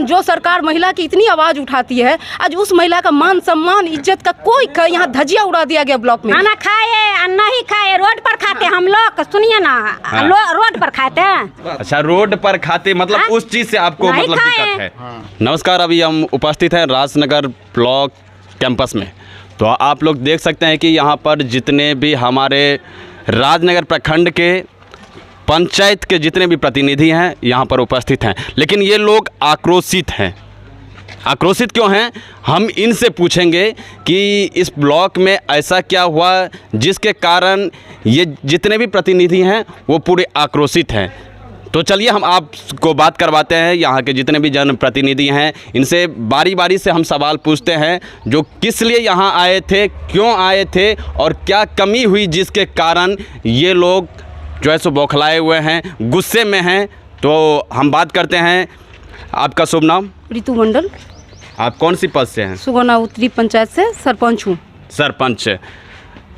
कम जो सरकार महिला की इतनी आवाज़ उठाती है, आज उस महिला का मान सम्मान इज्जत का कोई यहाँ धजिया उड़ा दिया गया ब्लॉक में। खाना खाए नहीं खाए, रोड पर खाते हम लोग, सुनिए ना। हाँ। रोड पर खाते हैं। अच्छा, रोड पर खाते, मतलब हाँ? उस चीज से आपको मतलब दिक्कत है। नमस्कार, अभी हम उपस्थित हैं राजनगर ब्लॉक कैंपस में। तो आप लोग देख सकते हैं कि यहाँ पर जितने भी हमारे राजनगर प्रखंड के पंचायत के जितने भी प्रतिनिधि हैं यहाँ पर उपस्थित हैं, लेकिन ये लोग आक्रोशित हैं। आक्रोशित क्यों हैं, हम इनसे पूछेंगे कि इस ब्लॉक में ऐसा क्या हुआ जिसके कारण ये जितने भी प्रतिनिधि हैं वो पूरे आक्रोशित हैं। तो चलिए हम आपको बात करवाते हैं, यहाँ के जितने भी जनप्रतिनिधि हैं इनसे बारी बारी से हम सवाल पूछते हैं, जो किस लिए यहाँ आए थे, क्यों आए थे और क्या कमी हुई जिसके कारण ये लोग जो है सो बौखलाए हुए हैं, गुस्से में हैं। तो हम बात करते हैं। आपका शुभ नाम? ऋतु मंडल। आप कौन सी पद से हैं? सुगौना उत्तरी पंचायत से सरपंच हूँ। सरपंच।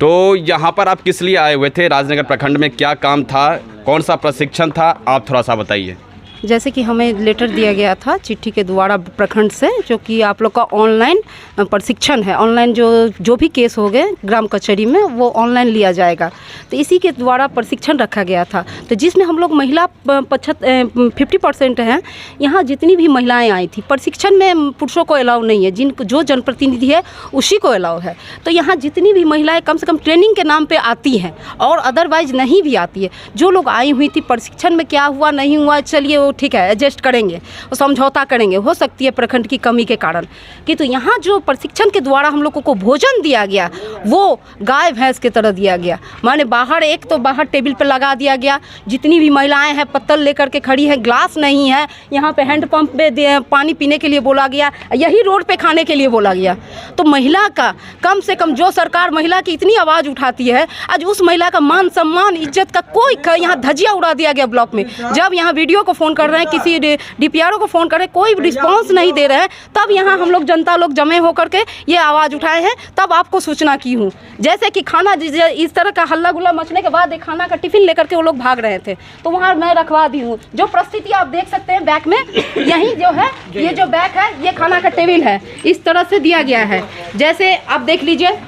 तो यहाँ पर आप किस लिए आए हुए थे? राजनगर प्रखंड में क्या काम था, कौन सा प्रशिक्षण था, आप थोड़ा सा बताइए। जैसे कि हमें लेटर दिया गया था चिट्ठी के द्वारा प्रखंड से, जो कि आप लोग का ऑनलाइन प्रशिक्षण है। ऑनलाइन जो भी केस हो गए ग्राम कचहरी में वो ऑनलाइन लिया जाएगा, तो इसी के द्वारा प्रशिक्षण रखा गया था। तो जिसमें हम लोग महिला 50% हैं। यहाँ जितनी भी महिलाएं आई थी, प्रशिक्षण में पुरुषों को अलाउ नहीं है, जो जनप्रतिनिधि है उसी को अलाउ है। तो यहाँ जितनी भी महिलाएँ कम से कम ट्रेनिंग के नाम पर आती हैं और अदरवाइज नहीं भी आती है। जो लोग आई हुई थी, प्रशिक्षण में क्या हुआ नहीं हुआ, चलिए ठीक है, एडजस्ट करेंगे, समझौता करेंगे, हो सकती है प्रखंड की कमी के कारण। किंतु यहाँ जो प्रशिक्षण के द्वारा हम लोगों को भोजन दिया गया वो गाय भैंस की तरह दिया गया। माने बाहर बाहर टेबल पर लगा दिया गया। जितनी भी महिलाएं हैं पत्तल लेकर के खड़ी हैं, ग्लास नहीं है, यहाँ पे हैंडपंप पे पानी पीने के लिए बोला गया, यही रोड पे खाने के लिए बोला गया। तो महिला का कम से कम जो सरकार महिला की इतनी आवाज़ उठाती है, आज उस महिला का मान सम्मान इज्जत का कोई यहाँ धजिया उड़ा दिया गया ब्लॉक में। जब यहाँ वीडियो को फ़ोन कर रहे हैं, किसी DPRO को फ़ोन कर रहे हैं, कोई रिस्पांस नहीं दे रहे हैं, तब यहाँ हम लोग जनता लोग जमे होकर के ये आवाज़ उठाए हैं, तब आपको सूचना की हूँ। जैसे कि खाना इस तरह का हल्ला गुल्ला मचने के बाद एक खाना का टिफ़िन लेकर के वो लोग भाग रहे थे, तो वहाँ मैं रखवा दी हूँ। जो परिस्थिति आप देख सकते हैं बैक में, यही जो है ये जो बैक है ये खाना का टेबल है, इस तरह से दिया गया है। जैसे आप देख लीजिए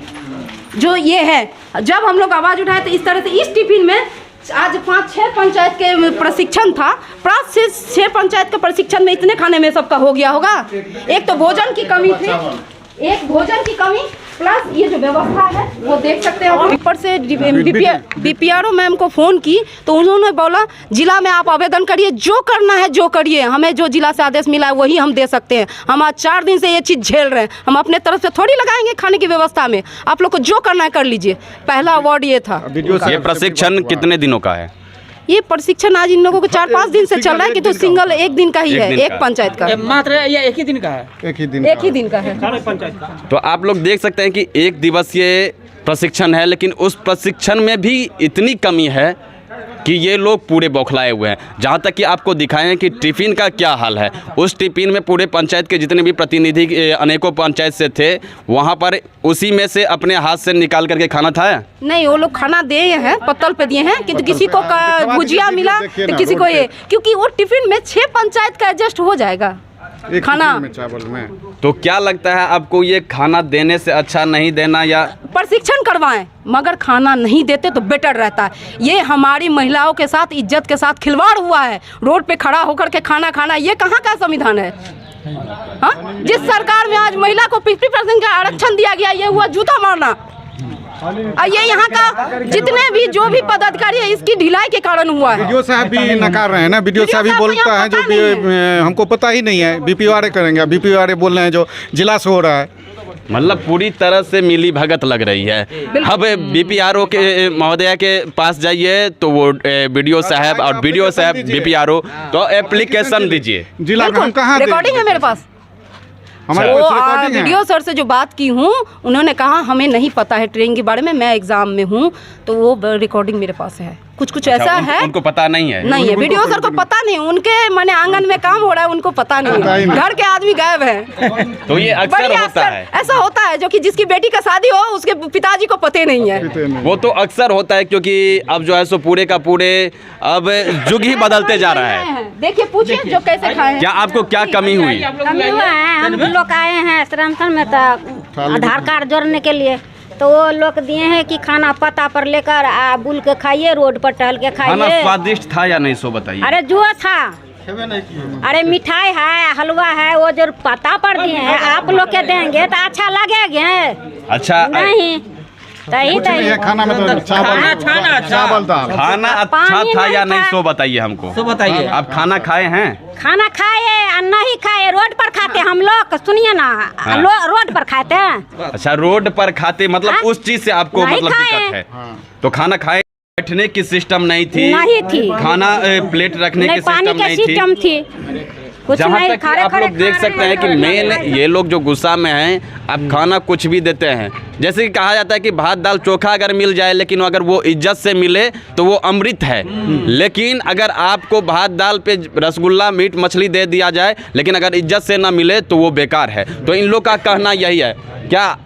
जो ये है, जब हम लोग आवाज़ उठाए तो इस तरह से इस टिफ़िन में आज 5-6 पंचायत के प्रशिक्षण था। 5-6 पंचायत के प्रशिक्षण में इतने खाने में सबका हो गया होगा। एक तो भोजन की कमी थी, एक भोजन की कमी प्लस ये जो व्यवस्था है वो देख सकते हैं। ऊपर से DPRO मैम को फ़ोन की तो उन्होंने बोला जिला में आप आवेदन करिए, जो करना है जो करिए, हमें जो जिला से आदेश मिला है वही हम दे सकते हैं। हम आज 4 दिन से ये चीज़ झेल रहे हैं, हम अपने तरफ से थोड़ी लगाएंगे खाने की व्यवस्था में। आप लोग को जो करना है कर लीजिए। पहला अवार्ड ये था। ये प्रशिक्षण कितने दिनों का है? ये प्रशिक्षण आज इन लोगों को 4-5 दिन से चल रहा है, कि तो सिंगल एक दिन का ही है, एक पंचायत का मात्र। ये एक ही दिन का है, एक ही दिन का है पंचायत का। तो आप लोग देख सकते हैं कि 1 दिवसीय प्रशिक्षण है, लेकिन उस प्रशिक्षण में भी इतनी कमी है कि ये लोग पूरे बौखलाए हुए हैं। जहाँ तक कि आपको दिखाएं कि टिफ़िन का क्या हाल है। उस टिफ़िन में पूरे पंचायत के जितने भी प्रतिनिधि अनेकों पंचायत से थे, वहाँ पर उसी में से अपने हाथ से निकाल करके खाना खाया नहीं। वो लोग खाना दे हैं, पत्तल पे दिए हैं, किंतु किसी को भुजिया मिला तो किसी को ये, क्योंकि वो टिफ़िन में 6 पंचायत का एडजस्ट हो जाएगा खाना में, चावल में। तो क्या लगता है आपको, ये खाना देने से अच्छा नहीं देना या प्रशिक्षण करवाएं, मगर खाना नहीं देते तो बेटर रहता है। ये हमारी महिलाओं के साथ, इज्जत के साथ खिलवाड़ हुआ है। रोड पे खड़ा होकर के खाना खाना, ये कहाँ का संविधान है? हाँ, जिस सरकार में आज महिला को 50% का आरक्षण दिया गया, ये हुआ जूता मारना। ये यहाँ का जितने भी जो भी पदाधिकारी है, इसकी ढिलाई के कारण हुआ है। BDO साहब भी नकार रहे हैं ना, BDO साहब भी बोलता है जो हमको पता ही नहीं है, BPRO करेंगे। BPRO बोल रहे हैं जो जिला से हो रहा है, मतलब पूरी तरह से मिली भगत लग रही है। अब BPRO के महोदया के पास जाइए तो वो BDO साहब और BDO साहब BPRO, तो एप्लीकेशन दीजिए। जिला में हम कहाँ रिकॉर्डिंग है मेरे पास। हमारे BDO सर से जो बात की हूँ, उन्होंने कहा हमें नहीं पता है ट्रेनिंग के बारे में, मैं एग्ज़ाम में हूँ, तो वो रिकॉर्डिंग मेरे पास है। कुछ कुछ ऐसा है। उनको पता नहीं है। नहीं है, वीडियो सर को पता नहीं, उनके माने आंगन में काम हो रहा है, उनको पता नहीं है, घर के आदमी गायब है। तो ये अक्सर होता है, ऐसा होता है जो कि जिसकी बेटी का शादी हो उसके पिताजी को पता नहीं है। वो तो अक्सर होता है, क्योंकि अब जो है सो पूरे का पूरे अब युग ही बदलते जा रहा है। देखिए, पूछिए जो कैसे खाए। क्या आपको क्या कमी हुई? कमी हुआ है, हम लोग आए हैं श्रम में तो आधार कार्ड जोड़ने के लिए, तो वो लोग दिए हैं कि खाना पता पर लेकर बुल के खाइए, रोड पर टहल के खाना खाइए। स्वादिष्ट था या नहीं, सो बताइए। अरे जो था, अरे मिठाई है, हलवा है, वो जो पता पर दिए हैं, आप लोग के देंगे तो अच्छा लगेगा। अच्छा नहीं ये खाना में तो चावल दाल खाना अच्छा था या नहीं, सो बताइए हमको। तो बताइए, आप खाना खाए हैं? खाना खाए और नहीं खाए, रोड पर खाते हम लोग, सुनिए ना, रोड पर खाते हैं। अच्छा, रोड पर खाते, मतलब हाँ? उस चीज से आपको नहीं मतलब खाए। दिक्कत है। तो खाना खाए, बैठने की सिस्टम नहीं थी, नहीं थी, खाना प्लेट रखने की नहीं पानी सिस्टम का नहीं थी। सिस्टम थी, कुछ जहाँ नहीं, तक कि खड़े आप खड़े लोग देख खा सकते रहे हैं कि मेन ये लोग जो गुस्सा में हैं, अब खाना कुछ भी देते हैं। जैसे कि कहा जाता है कि भात दाल चोखा अगर मिल जाए, लेकिन अगर वो इज्जत से मिले तो वो अमृत है। लेकिन अगर आपको भात दाल पे रसगुल्ला मीट मछली दे दिया जाए, लेकिन अगर इज्जत से ना मिले तो वो बेकार है। तो इन लोग का कहना यही है। क्या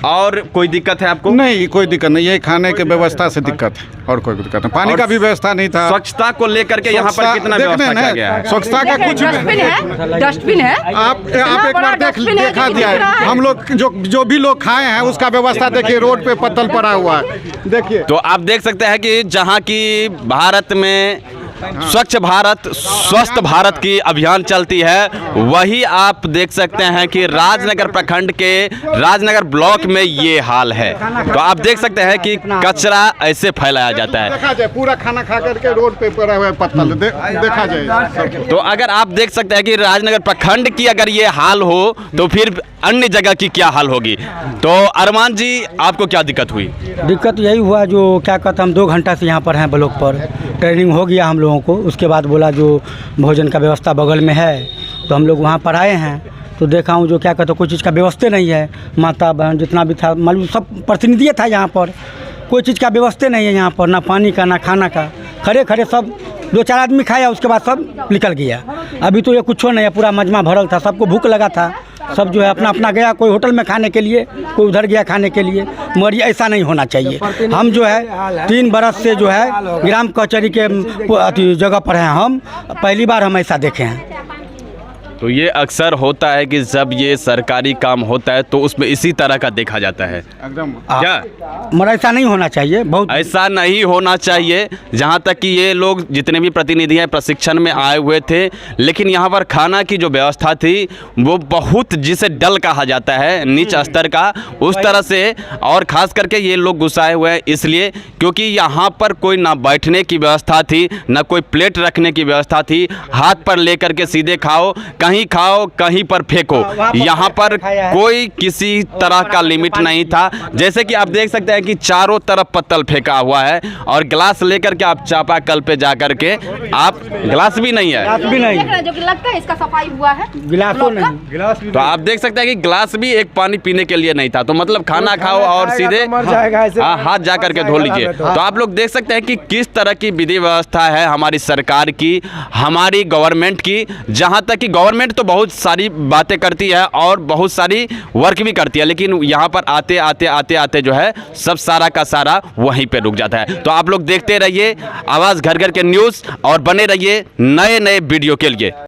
और कोई दिक्कत है आपको? नहीं, कोई दिक्कत नहीं, ये खाने के व्यवस्था से दिक्कत है, और कोई दिक्कत नहीं। पानी का भी व्यवस्था नहीं था। स्वच्छता को लेकर के यहाँ पर कितना व्यवस्था किया गया है? स्वच्छता का कुछ डस्टबिन है, डस्टबिन है। आप एक बार देखा दिया है। हम लोग जो भी लोग खाए हैं उसका व्यवस्था देखिए, रोड पे पत्तल पड़ा हुआ है, देखिए। तो आप देख सकते हैं कि जहाँ की भारत में स्वच्छ भारत स्वस्थ भारत की अभियान चलती है, वही आप देख सकते हैं कि राजनगर प्रखंड के राजनगर ब्लॉक में ये हाल है। तो आप देख सकते हैं कि कचरा ऐसे फैलाया जाता है। देखा जाए, पूरा खाना खा करके रोड पे पड़ा हुआ है पत्तल, देखा जाए। तो अगर आप देख सकते हैं कि राजनगर प्रखंड की अगर ये हाल हो तो फिर अन्य जगह की क्या हाल होगी। तो अरमान जी, आपको क्या दिक्कत हुई? दिक्कत यही हुआ, जो क्या कहते हैं, हम 2 घंटा से यहाँ पर हैं ब्लॉक पर, ट्रेनिंग हो गया हम लोगों को। उसके बाद बोला जो भोजन का व्यवस्था बगल में है, तो हम लोग वहाँ पर आए हैं। तो देखा हूँ जो क्या कहते हैं, कोई चीज़ का व्यवस्था नहीं है। माता बहन जितना भी था, मालूम सब प्रतिनिधि था यहाँ पर, कोई चीज़ का व्यवस्था नहीं है यहाँ पर, ना पानी का ना खाना का। खड़े खड़े सब 2-4 आदमी खाया, उसके बाद सब निकल गया। अभी तो ये कुछ नहीं है, पूरा मजमा भरल था, सबको भूख लगा था, सब जो है अपना अपना गया, कोई होटल में खाने के लिए, कोई उधर गया खाने के लिए। मगर ये ऐसा नहीं होना चाहिए। हम जो है 3 बरस से जो है ग्राम कचहरी के जगह पर हैं, हम पहली बार हम ऐसा देखे हैं। तो ये अक्सर होता है कि जब ये सरकारी काम होता है तो उसमें इसी तरह का देखा जाता है। एकदम क्या मगर ऐसा नहीं होना चाहिए, बहुत ऐसा नहीं होना चाहिए। जहाँ तक कि ये लोग जितने भी प्रतिनिधि हैं प्रशिक्षण में आए हुए थे, लेकिन यहाँ पर खाना की जो व्यवस्था थी वो बहुत, जिसे डल कहा जाता है, नीच स्तर का, उस तरह से। और ख़ास करके ये लोग गुस्साए हुए हैं इसलिए क्योंकि यहाँ पर कोई ना बैठने की व्यवस्था थी, ना कोई प्लेट रखने की व्यवस्था थी। हाथ पर लेकर के सीधे खाओ, कहीं खाओ कहीं पर फेंको। यहाँ पर कोई किसी तरह का लिमिट नहीं था। जैसे कि आप देख सकते हैं कि चारों तरफ पत्तल फेंका हुआ है, और गिलास लेकर के आप चापाकल पे जा करके आप, गिलास भी नहीं है, भी नहीं, जो कि लगता है इसका सफाई हुआ है, गिलासों नहीं, गिलास भी तो आप देख सकते हैं कि गिलास भी एक पानी पीने के लिए नहीं था। तो मतलब खाना खाओ और सीधे हाथ जा करके धो लीजिए। तो आप लोग देख सकते हैं कि किस तरह की विधि व्यवस्था है हमारी सरकार की, हमारी गवर्नमेंट की। जहाँ तक कि गवर्नमेंट तो बहुत सारी बातें करती है और बहुत सारी वर्क भी करती है, लेकिन यहाँ पर आते आते आते आते जो है सब सारा का सारा वहीं पे रुक जाता है। तो आप लोग देखते रहिए आवाज़ घर घर के न्यूज़ और बने रहिए नए नए वीडियो के लिए।